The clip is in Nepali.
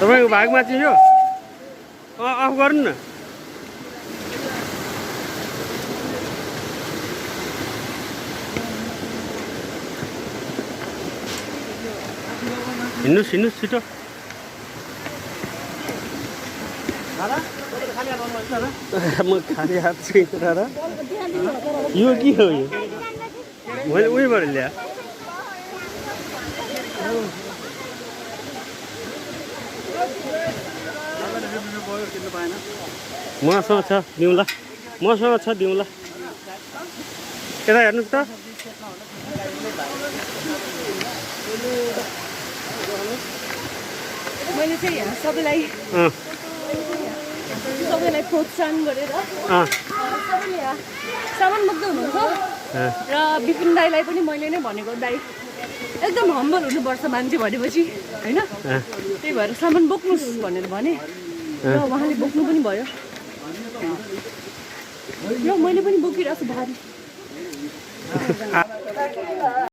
तपाईँको भागमा चाहिँ यो अफ गर्नु न। हिँड्नुहोस् हिँड्नुहोस् छिटो। म खाली हात छु र यो के हो यो मैले उहीँबाट ल्याए मसँग छ दिउँला मसँग छ दिउँला यता हेर्नुहोस् त मैले चाहिँ यहाँ सबैलाई प्रोत्साहन गरेर सबैले यहाँ सामान बोक्दै हुनुहुन्छ र विपिन दाईलाई पनि मैले नै भनेको दाई एकदम हम्बल हुनुपर्छ मान्छे भनेपछि होइन त्यही भएर सामान बोक्नुहोस् भनेर भने र उहाँले बोक्नु पनि भयो र मैले पनि बोकिरहेको छु भारी